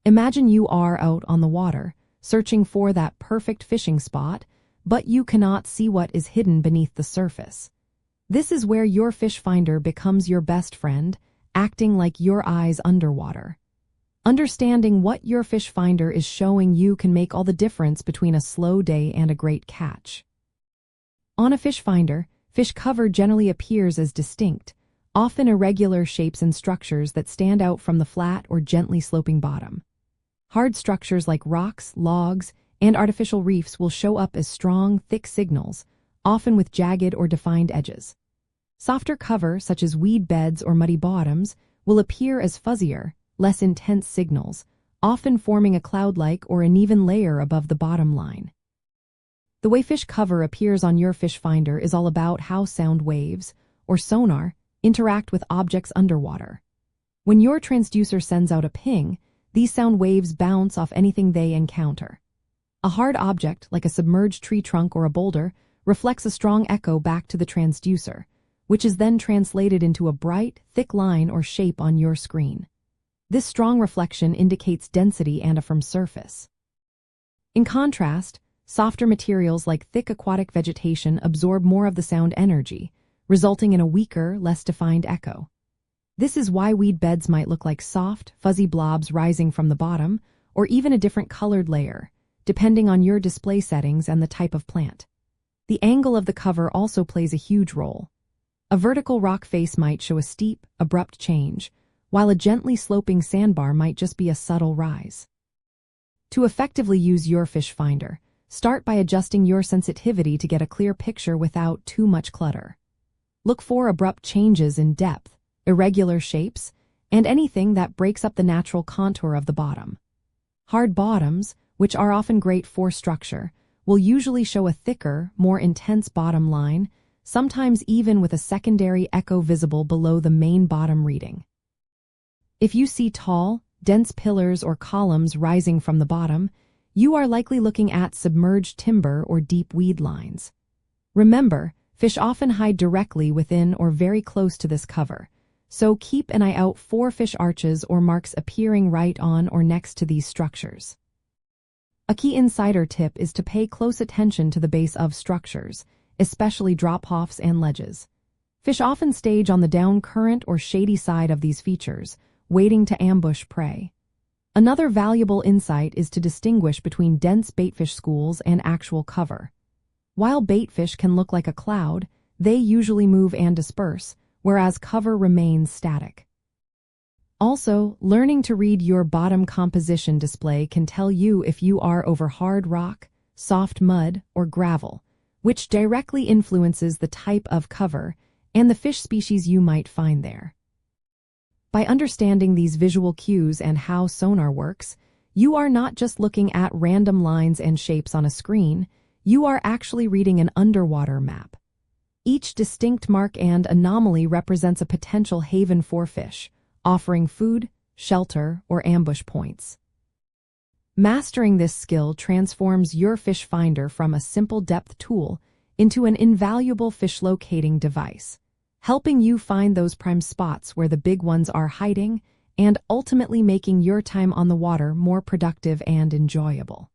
Imagine you are out on the water, searching for that perfect fishing spot, but you cannot see what is hidden beneath the surface. This is where your fish finder becomes your best friend, acting like your eyes underwater. Understanding what your fish finder is showing you can make all the difference between a slow day and a great catch. On a fish finder, fish cover generally appears as distinct, often irregular shapes and structures that stand out from the flat or gently sloping bottom. Hard structures like rocks, logs, and artificial reefs will show up as strong, thick signals, often with jagged or defined edges. Softer cover, such as weed beds or muddy bottoms, will appear as fuzzier, less intense signals, often forming a cloud-like or uneven layer above the bottom line. The way fish cover appears on your fish finder is all about how sound waves, or sonar, interact with objects underwater. When your transducer sends out a ping, these sound waves bounce off anything they encounter. A hard object, like a submerged tree trunk or a boulder, reflects a strong echo back to the transducer, which is then translated into a bright, thick line or shape on your screen. This strong reflection indicates density and a firm surface. In contrast, softer materials like thick aquatic vegetation absorb more of the sound energy, resulting in a weaker, less defined echo. This is why weed beds might look like soft, fuzzy blobs rising from the bottom, or even a different colored layer, depending on your display settings and the type of plant. The angle of the cover also plays a huge role. A vertical rock face might show a steep, abrupt change, while a gently sloping sandbar might just be a subtle rise. To effectively use your fish finder, start by adjusting your sensitivity to get a clear picture without too much clutter. Look for abrupt changes in depth, irregular shapes, and anything that breaks up the natural contour of the bottom. Hard bottoms, which are often great for structure, will usually show a thicker, more intense bottom line, sometimes even with a secondary echo visible below the main bottom reading. If you see tall, dense pillars or columns rising from the bottom, you are likely looking at submerged timber or deep weed lines. Remember, fish often hide directly within or very close to this cover, so keep an eye out for fish arches or marks appearing right on or next to these structures. A key insider tip is to pay close attention to the base of structures, especially drop-offs and ledges. Fish often stage on the down current or shady side of these features, waiting to ambush prey. Another valuable insight is to distinguish between dense baitfish schools and actual cover. While baitfish can look like a cloud, they usually move and disperse, whereas cover remains static. Also, learning to read your bottom composition display can tell you if you are over hard rock, soft mud, or gravel, which directly influences the type of cover and the fish species you might find there. By understanding these visual cues and how sonar works, you are not just looking at random lines and shapes on a screen, you are actually reading an underwater map. Each distinct mark and anomaly represents a potential haven for fish, offering food, shelter, or ambush points. Mastering this skill transforms your fish finder from a simple depth tool into an invaluable fish locating device, helping you find those prime spots where the big ones are hiding and ultimately making your time on the water more productive and enjoyable.